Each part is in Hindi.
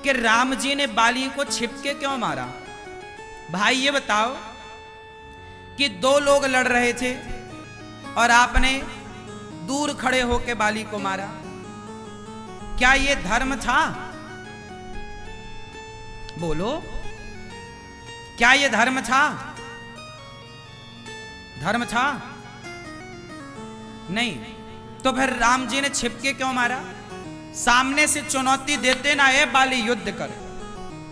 कि राम जी ने बाली को छिपके क्यों मारा। भाई ये बताओ कि दो लोग लड़ रहे थे और आपने दूर खड़े होकर बाली को मारा, क्या ये धर्म था? बोलो, क्या ये धर्म था? धर्म था? नहीं। तो फिर राम जी ने छिपके क्यों मारा? सामने से चुनौती देते ना, ये बाली युद्ध कर।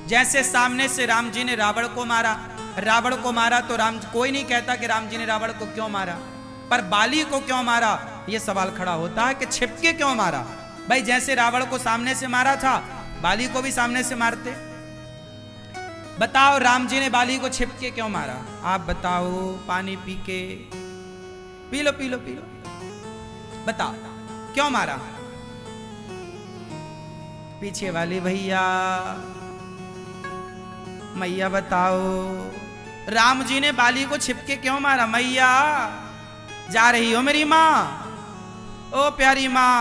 जैसे सामने से राम जी ने रावण को मारा, रावण को मारा तो कोई नहीं कहता कि राम जी ने रावण को क्यों मारा, पर बाली को क्यों मारा यह सवाल खड़ा होता है कि छिपके क्यों मारा। भाई जैसे रावण को सामने से मारा था, बाली को भी सामने से मारते। बताओ राम जी ने बाली को छिपके क्यों मारा? आप बताओ, पानी पी के। P low P low P low, बताओ क्यों मारा? पीछे वाली भैया, मैया बताओ, राम जी ने बाली को छिपके क्यों मारा? मैया जा रही हो मेरी माँ? ओ प्यारी माँ,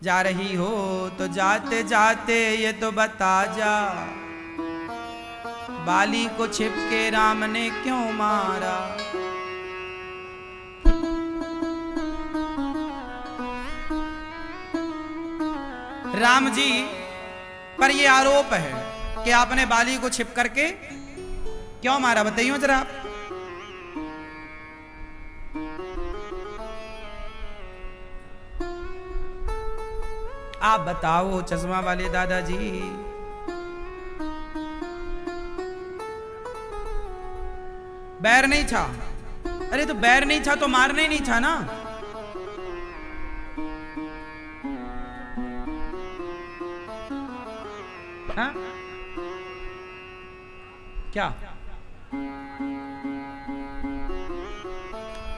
जा रही हो तो जाते जाते ये तो बता जा, बाली को छिपके राम ने क्यों मारा? राम जी पर यह आरोप है कि आपने बाली को छिप करके क्यों मारा, बताइए जरा आप। आप बताओ चश्मा वाले दादाजी। बैर नहीं था? अरे तो बैर नहीं था तो मारना ही नहीं था ना। हाँ? क्या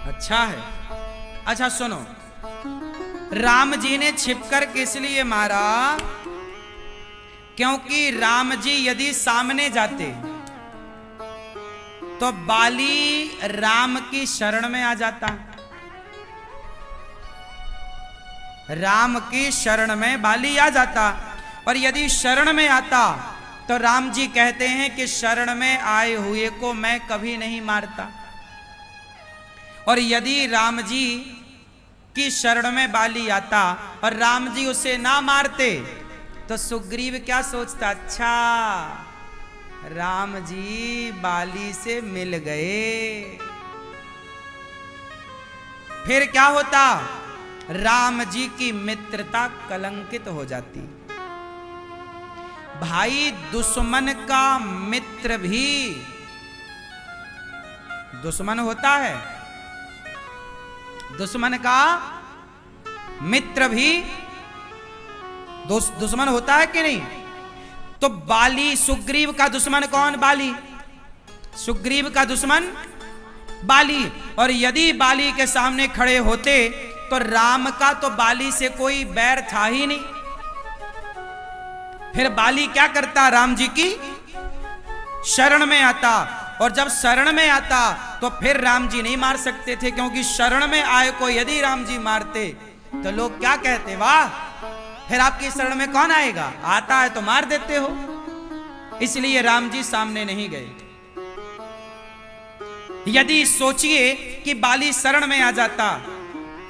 अच्छा है? अच्छा सुनो, राम जी ने छिपकर किस लिए मारा? क्योंकि राम जी यदि सामने जाते तो बाली राम की शरण में आ जाता। राम की शरण में बाली आ जाता, और यदि शरण में आता तो राम जी कहते हैं कि शरण में आए हुए को मैं कभी नहीं मारता। और यदि राम जी की शरण में बाली आता और राम जी उसे ना मारते तो सुग्रीव क्या सोचता? अच्छा राम जी बाली से मिल गए। फिर क्या होता? राम जी की मित्रता कलंकित हो जाती। भाई दुश्मन का मित्र भी दुश्मन होता है, दुश्मन का मित्र भी दुश्मन होता है कि नहीं? तो बाली, सुग्रीव का दुश्मन कौन? बाली। सुग्रीव का दुश्मन बाली। और यदि बाली के सामने खड़े होते तो राम का तो बाली से कोई बैर था ही नहीं। फिर बाली क्या करता? राम जी की शरण में आता, और जब शरण में आता तो फिर राम जी नहीं मार सकते थे, क्योंकि शरण में आए को यदि राम जी मारते तो लोग क्या कहते? वाह, फिर आपकी शरण में कौन आएगा? आता है तो मार देते हो। इसलिए राम जी सामने नहीं गए। यदि सोचिए कि बाली शरण में आ जाता,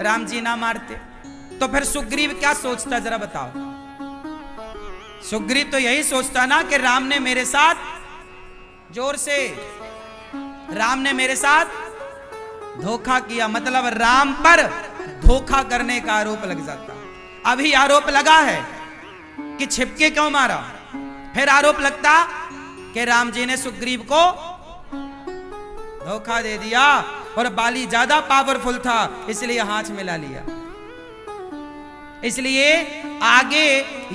राम जी ना मारते, तो फिर सुग्रीव क्या सोचता जरा बताओ? सुग्रीव तो यही सोचता ना कि राम ने मेरे साथ, जोर से, राम ने मेरे साथ धोखा किया, मतलब राम पर धोखा करने का आरोप लग जाता। अभी आरोप लगा है कि छिपके क्यों मारा, फिर आरोप लगता कि राम जी ने सुग्रीव को धोखा दे दिया और बाली ज्यादा पावरफुल था इसलिए हाथ मिला लिया। इसलिए आगे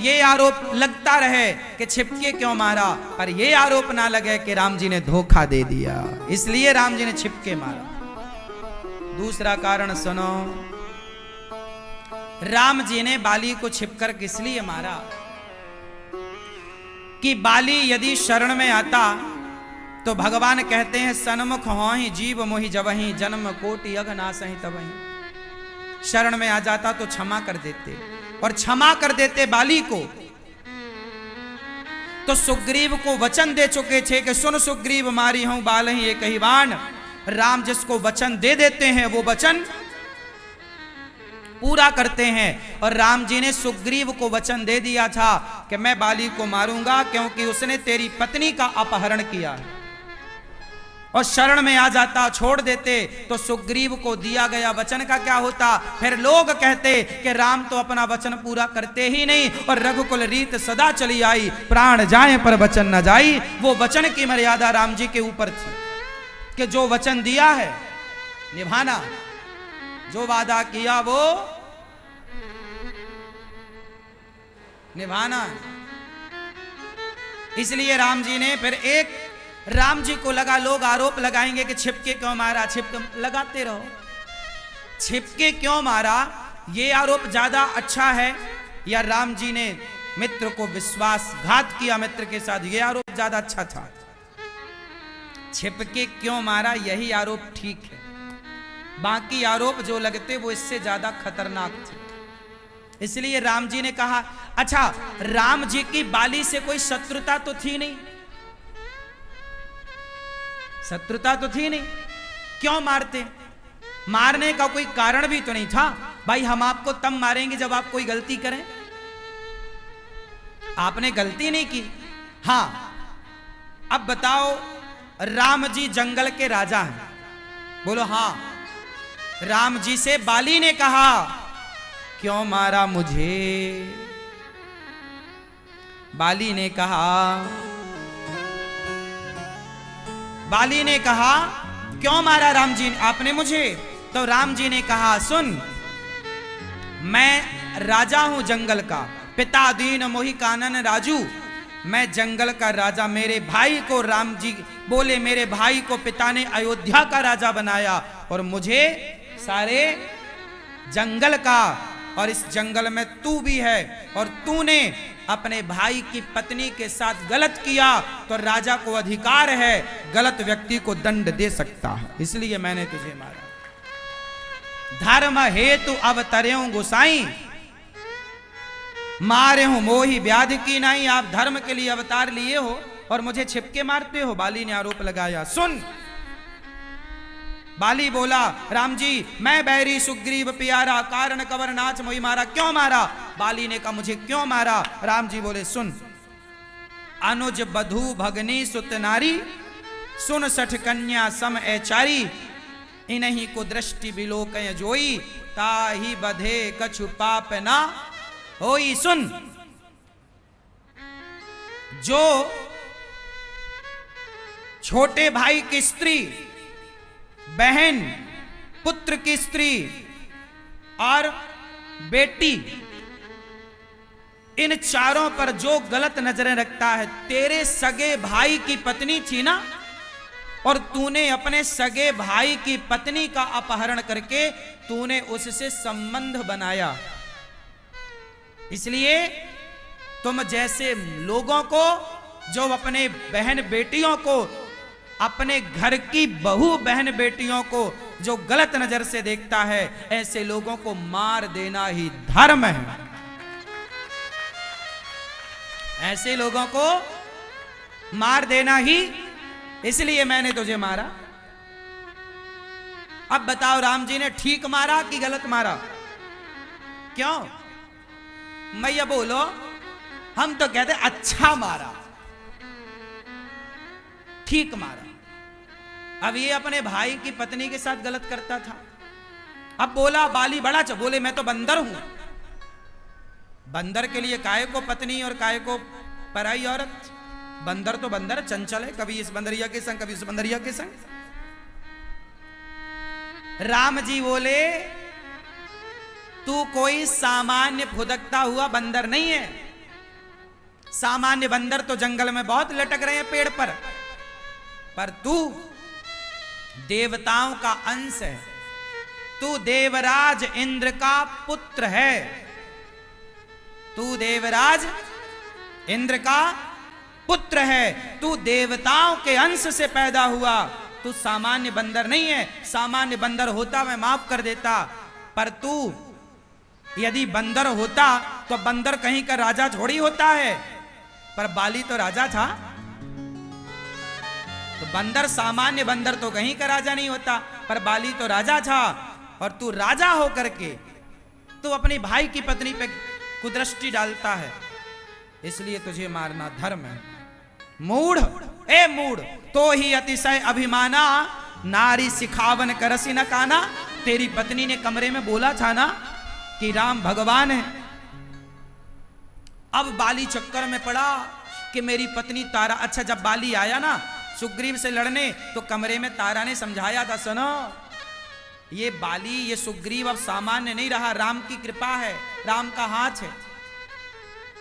ये आरोप लगता रहे कि छिपके क्यों मारा, पर ये आरोप ना लगे कि राम जी ने धोखा दे दिया, इसलिए राम जी ने छिपके मारा। दूसरा कारण सुनो, राम जी ने बाली को छिपकर किस लिए मारा? कि बाली यदि शरण में आता तो भगवान कहते हैं सन्मुख होहि जीव मोहि जबहि जन्म कोटि अघ नासहि तबहि। शरण में आ जाता तो क्षमा कर देते, और क्षमा कर देते बाली को, तो सुग्रीव को वचन दे चुके थे कि सुन सुग्रीव मारी हूं बाल ही एक ही बाण। राम जिसको वचन दे देते हैं वो वचन पूरा करते हैं। और राम जी ने सुग्रीव को वचन दे दिया था कि मैं बाली को मारूंगा क्योंकि उसने तेरी पत्नी का अपहरण किया है। और शरण में आ जाता, छोड़ देते, तो सुग्रीव को दिया गया वचन का क्या होता? फिर लोग कहते कि राम तो अपना वचन पूरा करते ही नहीं और रघुकुल रीत सदा चली आई, प्राण जाए पर वचन न जाई। वो वचन की मर्यादा राम जी के ऊपर थी कि जो वचन दिया है निभाना, जो वादा किया वो निभाना। इसलिए राम जी ने फिर एक, राम जी को लगा लोग आरोप लगाएंगे कि छिपके क्यों मारा, छिपके लगाते रहो, छिपके क्यों मारा, ये आरोप ज्यादा अच्छा है या राम जी ने मित्र को विश्वासघात किया मित्र के साथ, ये आरोप ज्यादा अच्छा था? छिपके क्यों मारा यही आरोप ठीक है, बाकी आरोप जो लगते वो इससे ज्यादा खतरनाक थे। इसलिए राम जी ने कहा, अच्छा राम जी की बाली से कोई शत्रुता तो थी नहीं, शत्रुता तो थी नहीं, क्यों मारते? मारने का कोई कारण भी तो नहीं था। भाई हम आपको तब मारेंगे जब आप कोई गलती करें, आपने गलती नहीं की। हां अब बताओ, राम जी जंगल के राजा हैं, बोलो हां। राम जी से बाली ने कहा क्यों मारा मुझे? बाली ने कहा, बाली ने कहा क्यों मारा राम जी आपने मुझे? तो राम जी ने कहा सुन, मैं राजा हूं जंगल का, पिता दीन मोहि कानन राजू, मैं जंगल का राजा। मेरे भाई को राम जी बोले, मेरे भाई को पिता ने अयोध्या का राजा बनाया और मुझे सारे जंगल का, और इस जंगल में तू भी है, और तूने अपने भाई की पत्नी के साथ गलत किया तो राजा को अधिकार है गलत व्यक्ति को दंड दे सकता है, इसलिए मैंने तुझे मारा। धर्म हेतु अवतर्यों गोसाई, मारे हो मोही व्याधि की नहीं। आप धर्म के लिए अवतार लिए हो और मुझे छिपके मारते हो, बाली ने आरोप लगाया। सुन, बाली बोला राम जी मैं बैरी सुग्रीव प्यारा, कारण कवर नाच मोही मारा। क्यों मारा? बाली ने कहा मुझे क्यों मारा? राम जी बोले सुन, अनुज बधू भगनी सुत नारी, सुन सठ कन्या सम ऐचारी, इन्हीं को दृष्टि बिलोकय जोई, ताही बधे कछु पाप ना होई। सुन, जो छोटे भाई की स्त्री, बहन, पुत्र की स्त्री और बेटी, इन चारों पर जो गलत नजरें रखता है, तेरे सगे भाई की पत्नी थी ना, और तूने अपने सगे भाई की पत्नी का अपहरण करके तूने उससे संबंध बनाया। इसलिए तुम जैसे लोगों को जो अपने बहन बेटियों को, अपने घर की बहू बहन बेटियों को जो गलत नजर से देखता है, ऐसे लोगों को मार देना ही धर्म है। ऐसे लोगों को मार देना ही, इसलिए मैंने तुझे मारा। अब बताओ राम जी ने ठीक मारा कि गलत मारा? क्यों मैया बोलो? हम तो कहते अच्छा मारा, ठीक मारा। अब ये अपने भाई की पत्नी के साथ गलत करता था। अब बोला बाली बड़ा बोले मैं तो बंदर हूं। बंदर के लिए काय को पत्नी और काय को पराई औरत? बंदर तो बंदर चंचल है, कभी इस बंदरिया के संग कभी उस बंदरिया के संग। राम जी बोले तू कोई सामान्य फुदकता हुआ बंदर नहीं है। सामान्य बंदर तो जंगल में बहुत लटक रहे हैं पेड़ पर तू देवताओं का अंश है, तू देवराज इंद्र का पुत्र है, तू देवराज इंद्र का पुत्र है, तू देवताओं के अंश से पैदा हुआ, तू सामान्य बंदर नहीं है। सामान्य बंदर होता मैं माफ कर देता, पर तू यदि बंदर होता तो बंदर कहीं का राजा थोड़ी होता है। पर बाली तो राजा था। तो बंदर, सामान्य बंदर तो कहीं का राजा नहीं होता, पर बाली तो राजा था। और तू राजा होकर के तू अपनी भाई की पत्नी पे कुदृष्टि डालता है, इसलिए तुझे मारना धर्म है। मूढ़, ए मूढ़, तो ही अतिशय अभिमाना, नारी सिखावन करसी न काना। तेरी पत्नी ने कमरे में बोला था ना कि राम भगवान है। अब बाली चक्कर में पड़ा कि मेरी पत्नी तारा। अच्छा, जब बाली आया ना सुग्रीव से लड़ने, तो कमरे में तारा ने समझाया था, सुनो ये बाली, ये सुग्रीव अब सामान्य नहीं रहा, राम की कृपा है, राम का हाथ है।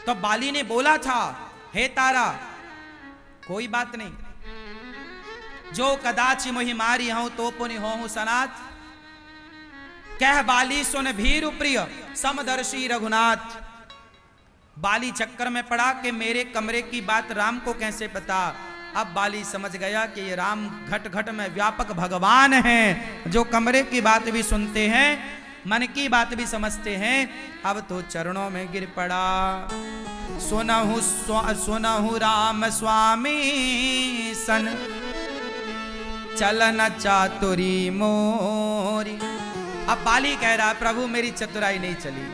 तो बाली ने बोला था, हे तारा कोई बात नहीं, जो कदाचि मोहि मारी हूं तो पुनि होहु सनाथ। कह बाली सुन भीरु प्रिय समदर्शी रघुनाथ। बाली चक्कर में पड़ा कि मेरे कमरे की बात राम को कैसे पता। अब बाली समझ गया कि ये राम घट घट में व्यापक भगवान हैं, जो कमरे की बात भी सुनते हैं, मन की बात भी समझते हैं। अब तो चरणों में गिर पड़ा। सुनहु राम स्वामी सन, चलन चातुरी मोरी। अब बाली कह रहा, प्रभु मेरी चतुराई नहीं चली।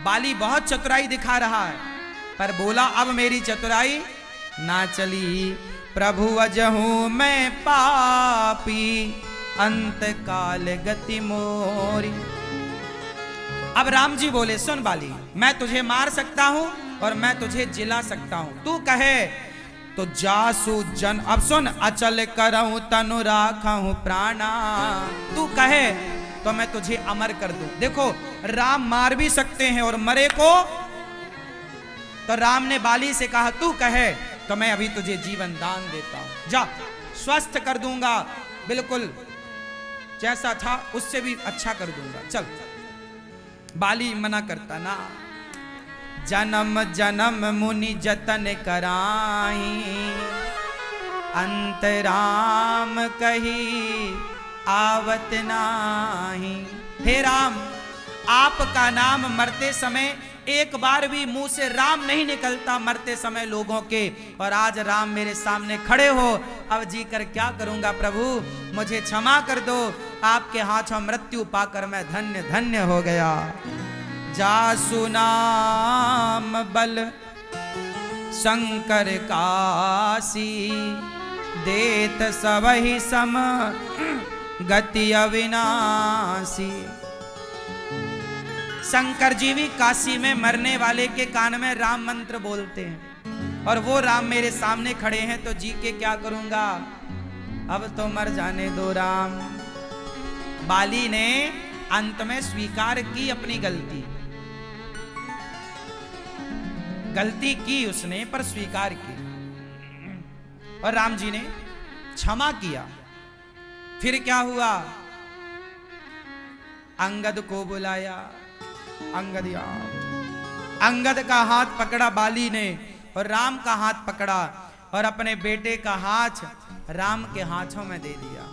बाली बहुत चतुराई दिखा रहा है, पर बोला अब मेरी चतुराई ना चली। प्रभु अजहू मैं पापी, अंत काल गति मोरी। अब राम जी बोले, सुन बाली, मैं तुझे मार सकता हूं और मैं तुझे जिला सकता हूं। तू कहे तो जासु जन। अब सुन, अचल करऊं तनु राखूं प्राणा। तू कहे तो मैं तुझे अमर कर दूं। देखो, राम मार भी सकते हैं और मरे को। तो राम ने बाली से कहा, तू कहे तो मैं अभी तुझे जीवन दान देता हूं, जा स्वस्थ कर दूंगा, बिल्कुल जैसा था उससे भी अच्छा कर दूंगा, चल। बाली मना करता ना। जन्म जन्म मुनि जतन कराई, अंतराम कही आवत नाही। हे राम, आपका नाम मरते समय एक बार भी मुंह से राम नहीं निकलता मरते समय लोगों के, और आज राम मेरे सामने खड़े हो। अब जी कर क्या करूंगा प्रभु, मुझे क्षमा कर दो। आपके हाथों मृत्यु पाकर मैं धन्य धन्य हो गया। जासु नाम बल शंकर काशी, देत सबहि सम गति अविनाशी। शंकर जी भी काशी में मरने वाले के कान में राम मंत्र बोलते हैं, और वो राम मेरे सामने खड़े हैं, तो जी के क्या करूंगा, अब तो मर जाने दो राम। बाली ने अंत में स्वीकार की अपनी गलती। गलती की उसने, पर स्वीकार की, और राम जी ने क्षमा किया। फिर क्या हुआ, अंगद को बुलाया। अंगद का हाथ पकड़ा बाली ने, और राम का हाथ पकड़ा, और अपने बेटे का हाथ राम के हाथों में दे दिया।